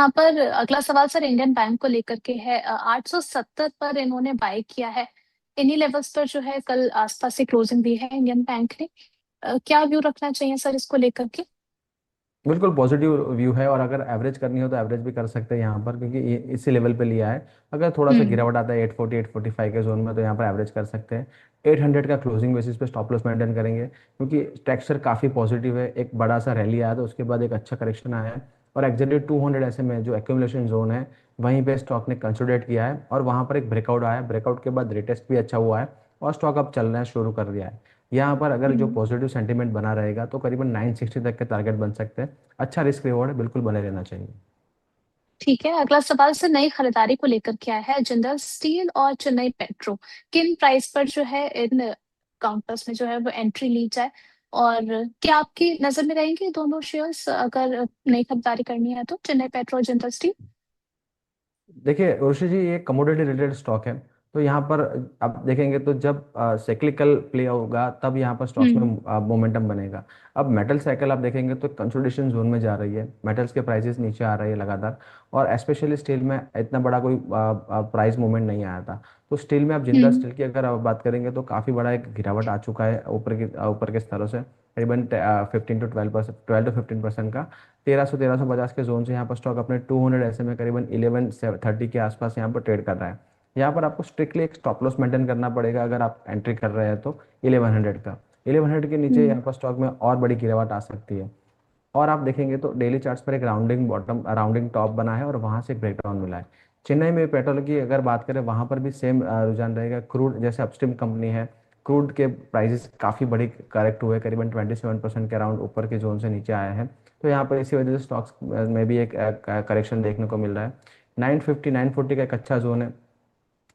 यहाँ पर अगला सवाल सर इंडियन बैंक को लेकर के है। 870 पर इन्होंने बाय किया है। इन्हीं लेवल्स पर जो है कल आसपास से क्लोजिंग दी है इंडियन बैंक ने। क्या व्यू रखना चाहिए सर इसको लेकर के? बिल्कुल पॉजिटिव व्यू है। और अगर एवरेज करनी हो तो एवरेज भी कर सकते हैं यहाँ पर, क्योंकि ये इसी लेवल पे लिया है। अगर थोड़ा सा हम्म। गिरावट आता है 840 845 के जोन में, तो यहाँ पर एवरेज कर सकते हैं। 800 का क्लोजिंग बेसिस पे स्टॉप लॉस मेंटेन करेंगे, क्योंकि टेक्सचर काफ़ी पॉजिटिव है। एक बड़ा सा रैली आया था, उसके बाद एक अच्छा करेक्शन आया है। और एग्जैक्टली 200 ऐसे में जो एक्यूमुलेशन जोन है, वहीं पे स्टॉक ने कंसोलिडेट किया है और वहाँ पर एक ब्रेकआउट आया है। ब्रेकआउट के बाद रिटेस्ट भी अच्छा हुआ है और स्टॉक अब चलना शुरू कर दिया है। यहाँ पर अगर जो हम्म। पॉजिटिव सेंटीमेंट बना रहेगा तो करीबन 960 तक के टारगेट बन सकते हैं। अच्छा रिस्क रिवॉर्ड है, बिल्कुल बने रहना चाहिए। ठीक है, अगला सवाल सर नई खरीदारी को लेकर के आया है। जिंदल स्टील और चेन्नई पेट्रो किन प्राइस पर जो है इन काउंटर्स में जो है वो एंट्री ली जाए? और क्या आपकी नजर में रहेंगे दोनों शेयर्स अगर नई खरीदारी करनी है तो, चेन्नई पेट्रो और जिंदल स्टील? देखिए ऋषि जी, ये कमोडिटी रिलेटेड स्टॉक है। तो यहाँ पर आप देखेंगे तो जब साइक्लिकल प्ले होगा तब यहाँ पर स्टॉक्स में हम्म। मोमेंटम बनेगा। अब मेटल साइकिल आप देखेंगे तो कंसोलिडेशन जोन में जा रही है, मेटल्स के प्राइसेस नीचे आ रही है लगातार। और स्पेशली स्टील में इतना बड़ा कोई प्राइस मूवमेंट नहीं आया था। तो स्टील में आप जिंदा हम्म। स्टील की अगर आप बात करेंगे तो काफ़ी बड़ा एक गिरावट आ चुका है ऊपर के स्तरों से, करीबन 15 to 12% का। 1350 के जोन से यहाँ पर स्टॉक अपने 200 ऐसे में करीबन 1130 के आसपास यहाँ पर ट्रेड कर रहा है। यहाँ पर आपको स्ट्रिक्टली एक स्टॉप लॉस मेंटेन करना पड़ेगा अगर आप एंट्री कर रहे हैं तो 1100 का। 1100 के नीचे हम्म। यहाँ पर स्टॉक में और बड़ी गिरावट आ सकती है। और आप देखेंगे तो डेली चार्ट्स पर एक राउंडिंग टॉप बना है और वहां से एक ब्रेकडाउन मिला है। चेन्नई में पेट्रोल की अगर बात करें, वहां पर भी सेम रुझान रहेगा। क्रूड जैसे अपस्ट्रीम कंपनी है, क्रूड के प्राइसेस काफ़ी बड़ी करेक्ट हुए, करीबन 27% के अराउंड ऊपर के जोन से नीचे आए हैं। तो यहाँ पर इसी वजह से स्टॉक्स में भी एक करेक्शन देखने को मिल रहा है। 950 940 का एक अच्छा जोन है,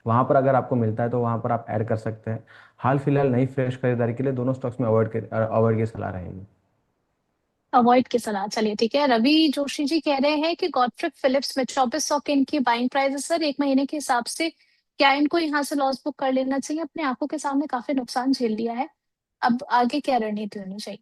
वहां पर अगर आपको मिलता है तो वहां पर आप ऐड कर सकते हैं। हाल फिलहाल नई फ्रेश खरीदारी के लिए दोनों स्टॉक्स में अवॉइड की सलाह रहेगी। अवॉइड की सलाह, चलिए ठीक है। रवि जोशी जी कह रहे हैं कि गॉडफ्रे फिलिप्स में 2400 की इनकी बाइंग प्राइस है सर, एक महीने के हिसाब से क्या इनको यहाँ से लॉस बुक कर लेना चाहिए? अपने आंखों के सामने काफी नुकसान झेल लिया है, अब आगे क्या रणनीति होनी चाहिए?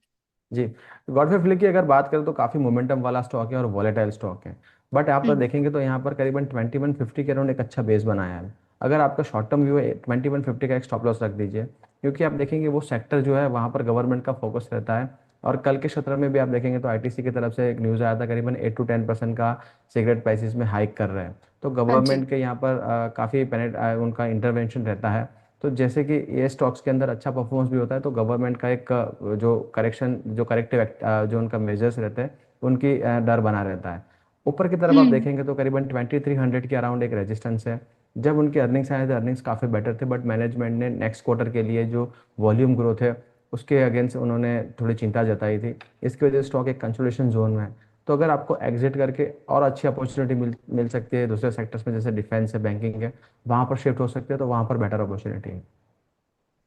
जी, गॉडफ्रे फिलिप की अगर बात करें तो काफ़ी मोमेंटम वाला स्टॉक है और वॉलेटाइल स्टॉक है। बट यहाँ पर हम्म। देखेंगे तो यहाँ पर करीबन 2150 के अराउंड एक अच्छा बेस बनाया है। अगर आपका शॉर्ट टर्म व्यू है, 2150 का एक स्टॉप लॉस रख दीजिए, क्योंकि आप देखेंगे वो सेक्टर जो है वहाँ पर गवर्नमेंट का फोकस रहता है। और कल के सत्र में भी आप देखेंगे तो आईटीसी की तरफ से एक न्यूज़ आया था, करीबन 8 to 10% का सिगरेट प्राइसेस में हाइक कर रहे हैं। तो हाँ जी। गवर्नमेंट के यहाँ पर काफ़ी उनका इंटरवेंशन रहता है। तो जैसे कि ये स्टॉक्स के अंदर अच्छा परफॉर्मेंस भी होता है, तो गवर्नमेंट का एक जो करेक्टिव जो उनका मेजर्स रहते हैं, उनकी डर बना रहता है। ऊपर की तरफ आप हम्म। देखेंगे तो करीबन 2300 के अराउंड एक रेजिस्टेंस है। जब उनके अर्निंग्स आए थे, अर्निंग्स काफ़ी बेटर थे, बट मैनेजमेंट ने नेक्स्ट क्वार्टर के लिए जो वॉल्यूम ग्रोथ है उसके अगेंस्ट उन्होंने थोड़ी चिंता जताई थी। इसकी वजह से स्टॉक एक कंसोलिडेशन जोन में है। तो अगर आपको एग्जिट करके और अच्छी अपॉर्चुनिटी मिल मिल सकती है दूसरे सेक्टर्स में, जैसे डिफेंस है, बैंकिंग है, वहाँ पर शिफ्ट हो सकते हैं, तो वहाँ पर बेटर अपॉर्चुनिटी है।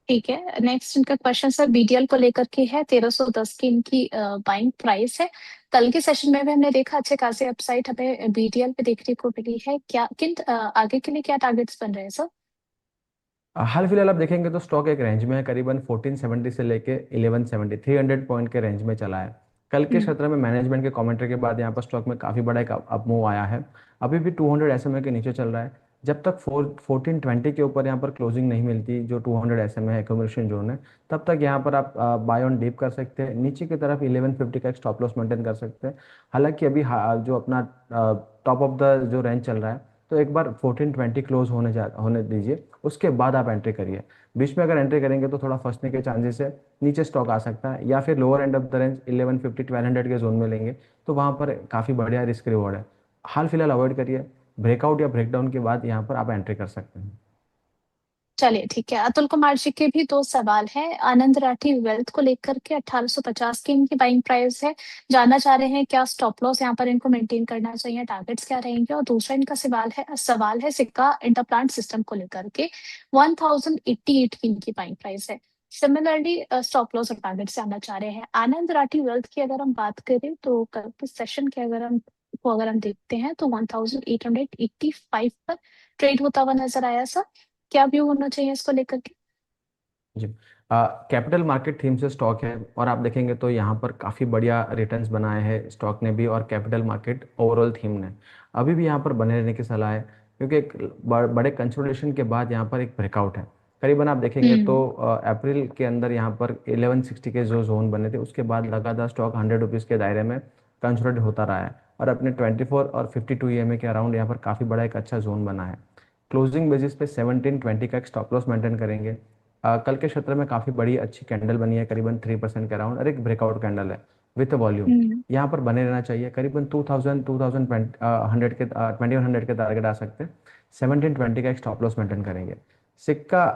ठीक है, नेक्स्ट इनका क्वेश्चन सर बीडीएल को लेकर के है। 1310 की इनकी बाइंग प्राइस है। कल के सेशन में भी हमने देखा अच्छे खासे अपसाइड हमें बीडीएल पे देखने को मिली है। क्या किन आगे के लिए क्या टारगेट्स बन रहे हैं सर? हाल फिलहाल आप देखेंगे तो स्टॉक एक रेंज में है, करीबन 1470 से लेके 1170, 300 पॉइंट के रेंज में चला है। कल के हम्म। सत्र में मैनेजमेंट के कमेंट्री के बाद यहाँ पर स्टॉक में काफ़ी बड़ा एक अपमूव आया है। अभी भी 200 SMA के नीचे चल रहा है। जब तक 1420 के ऊपर यहाँ पर क्लोजिंग नहीं मिलती, जो 200 SMA है एक्यूमुलेशन जोन है, तब तक यहाँ पर आप बाय ऑन डीप कर सकते हैं। नीचे की तरफ 1150 का एक स्टॉप लॉस मेंटेन कर सकते हैं। हालांकि अभी जो अपना टॉप ऑफ द जो रेंज चल रहा है, तो एक बार 1420 क्लोज होने दीजिए, उसके बाद आप एंट्री करिए। बीच में अगर एंट्री करेंगे तो थोड़ा फंसने के चांसेस है, नीचे स्टॉक आ सकता है, या फिर lower end of the range 1150 1200 के जोन में लेंगे तो वहां पर काफ़ी बढ़िया रिस्क रिवॉर्ड है। हाल फिलहाल अवॉइड करिए। ब्रेकआउट या ब्रेकडाउन के बाद यहाँ पर आप एंट्री कर सकते हैं। चलिए ठीक है, अतुल कुमार जी के भी दो सवाल है। आनंद राठी वेल्थ को लेकर के 1850 की इनकी बाइंग प्राइस है। जानना चाह रहे हैं क्या स्टॉप लॉस यहाँ पर इनको मेंटेन करना चाहिए, टारगेट्स क्या रहेंगे? और दूसरा इनका सवाल है सिक्का इंटरप्लांट सिस्टम को लेकर के। 1088 की इनकी बाइंग प्राइस है। सिमिलरली स्टॉप लॉस और टारगेट जानना चाह रहे हैं। आनंद राठी वेल्थ की अगर हम बात करें तो कल के सेशन के अगर हम देखते हैं तो 1885 पर ट्रेड होता हुआ नजर आया सर। क्या व्यू होना चाहिए इसको लेकर के? जी, कैपिटल मार्केट थीम से स्टॉक है और आप देखेंगे तो यहाँ पर काफ़ी बढ़िया रिटर्न्स बनाए हैं स्टॉक ने भी और कैपिटल मार्केट ओवरऑल थीम ने। अभी भी यहाँ पर बने रहने की सलाह है, क्योंकि एक बड़े कंसोलिडेशन के बाद यहाँ पर एक ब्रेकआउट है। करीबन आप देखेंगे तो हम्म। अप्रैल के अंदर यहाँ पर 1160 के जो जोन बने थे, उसके बाद लगातार स्टॉक 100 रुपीज़ के दायरे में कंसोलिडेट होता रहा है, और अपने 24 और 52 ईएमए के अराउंड यहाँ पर काफ़ी बड़ा एक अच्छा जोन बना है। क्लोजिंग बेसिस पे 1720 का एक स्टॉप लॉस मेंटेन करेंगे। कल के क्षेत्र में काफ़ी बड़ी अच्छी कैंडल बनी है, करीबन 3% के अराउंड, और एक ब्रेकआउट कैंडल है विथ वॉल्यूम। हम्म। यहाँ पर बने रहना चाहिए, करीबन 2000 2000 हंड्रेड के 2100 के टारगेट आ सकते हैं। 1720 का एक स्टॉप लॉस मेंटेन करेंगे। सिक्का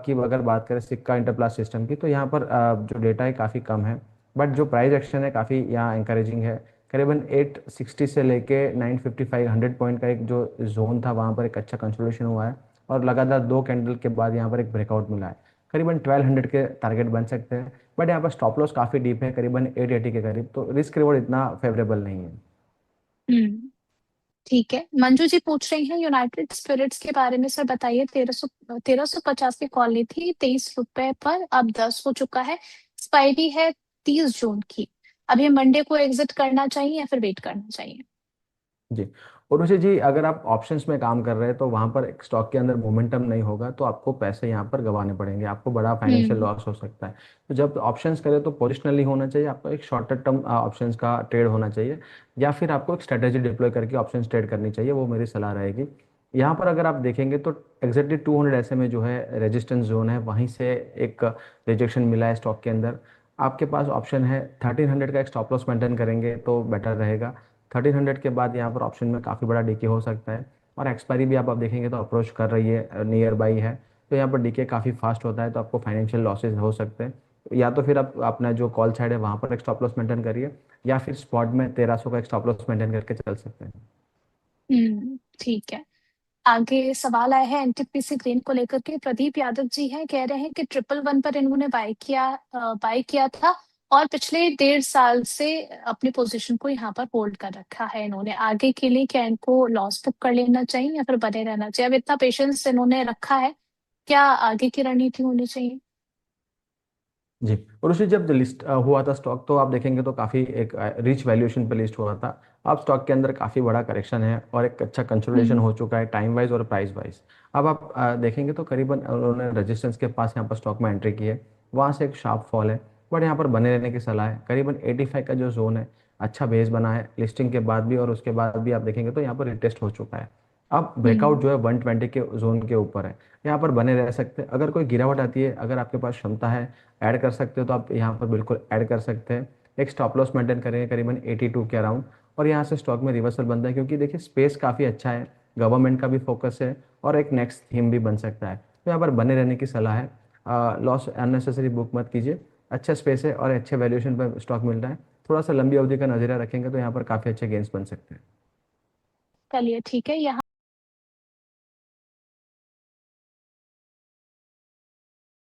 की अगर बात करें, सिक्का इंटरप्लास सिस्टम की, तो यहाँ पर जो डेटा है काफ़ी कम है, बट जो प्राइस एक्शन है काफ़ी यहाँ इंकरेजिंग है। करीबन 860 से लेके 955 100 पॉइंट का एक जो जोन था, वहाँ पर एक अच्छा कंसोलिडेशन हुआ है, और लगातार दो कैंडल के बाद यहाँ पर एक ब्रेकआउट मिला है। करीबन 1200 के टारगेट बन सकते हैं, बट यहाँ पर स्टॉप लॉस काफ़ी डीप है, करीबन 880 के करीब, तो रिस्क रिवॉर्ड इतना फेवरेबल नहीं है। हम्म। ठीक है, मंजू जी पूछ रही हैं यूनाइटेड स्पिरिट्स के बारे में। सर बताइए, 1350 की कॉल ली थी 23 रुपए पर, अब 10 हो चुका है, एक्सपायरी है 30 जून की। अब ये मंडे को एग्जिट करना चाहिए या फिर वेट करना चाहिए? जी। और उसे जी, अगर आप ऑप्शंस में काम कर रहे हैं तो वहां पर एक स्टॉक के अंदर मोमेंटम नहीं होगा, तो आपको पैसे यहाँ पर गंवाने पड़ेंगे, आपको बड़ा फाइनेंशियल हम्म। लॉस हो सकता है। तो जब ऑप्शंस करें तो पोजिशनली होना चाहिए, आपको एक शॉर्टर टर्म ऑप्शंस का ट्रेड होना चाहिए, या फिर आपको एक स्ट्रेटेजी डिप्लॉय करके ऑप्शंस ट्रेड करनी चाहिए, वो मेरी सलाह रहेगी। यहाँ पर अगर आप देखेंगे तो एग्जैक्टली 200 ऐसे में जो है रेजिस्टेंस जोन है, वहीं से एक रिजेक्शन मिला है स्टॉक के अंदर। आपके पास ऑप्शन है 1300 का एक स्टॉप लॉस मेंटेन करेंगे तो बेटर रहेगा। 1300 के बाद यहाँ पर ऑप्शन में काफ़ी बड़ा डीके हो सकता है, और एक्सपायरी भी आप देखेंगे तो अप्रोच कर रही है, नियर बाई है, तो यहाँ पर डीके काफ़ी फास्ट होता है, तो आपको फाइनेंशियल लॉसेज हो सकते हैं। या तो फिर आप अपना जो कॉल साइड है वहाँ पर एक स्टॉप लॉस मेंटेन करिए, या फिर स्पॉट में 1300 का एक स्टॉप लॉस मेंटेन करके चल सकते हैं। ठीक है। आगे सवाल आया है एनटीपीसी ग्रीन को लेकर के। प्रदीप यादव जी हैं, कह रहे हैं कि 111 पर इन्होंने बाय किया था, और पिछले 1.5 साल से अपनी पोजीशन को यहाँ पर होल्ड कर रखा है इन्होंने। आगे के लिए क्या इनको लॉस बुक कर लेना चाहिए या फिर बने रहना चाहिए? अब इतना पेशेंस इन्होंने रखा है, क्या आगे की रणनीति होनी चाहिए? जी। और उसी जब लिस्ट हुआ था स्टॉक, तो आप देखेंगे तो काफ़ी एक रिच वैल्यूएशन पे लिस्ट हुआ था। अब स्टॉक के अंदर काफ़ी बड़ा करेक्शन है, और एक अच्छा कंसोलिडेशन हम्म। हो चुका है टाइम वाइज और प्राइस वाइज। अब आप देखेंगे तो करीबन उन्होंने रेजिस्टेंस के पास यहाँ पर स्टॉक में एंट्री की है, वहाँ से एक शार्प फॉल है, बट यहाँ पर बने रहने की सलाह है। करीबन 85 का जो जोन है, अच्छा बेस बना है लिस्टिंग के बाद भी, और उसके बाद भी आप देखेंगे तो यहाँ पर रिटेस्ट हो चुका है। अब ब्रेकआउट हम्म। जो है 120 के जोन के ऊपर है, यहाँ पर बने रह सकते हैं। अगर कोई गिरावट आती है, अगर आपके पास क्षमता है ऐड कर सकते हो, तो आप यहाँ पर बिल्कुल ऐड कर सकते हैं। एक स्टॉप लॉस मेंटेन करेंगे करीबन 82 के अराउंड, और यहाँ से स्टॉक में रिवर्सल बनता है, क्योंकि देखिए स्पेस काफ़ी अच्छा है, गवर्नमेंट का भी फोकस है, और एक नेक्स्ट थीम भी बन सकता है, तो यहाँ पर बने रहने की सलाह है। लॉस अननेसेसरी बुक मत कीजिए, अच्छा स्पेस है और अच्छे वैल्यूएशन पर स्टॉक मिल रहा है, थोड़ा सा लंबी अवधि का नजरिया रखेंगे तो यहाँ पर काफ़ी अच्छे गेंस बन सकते हैं। चलिए ठीक है। यहाँ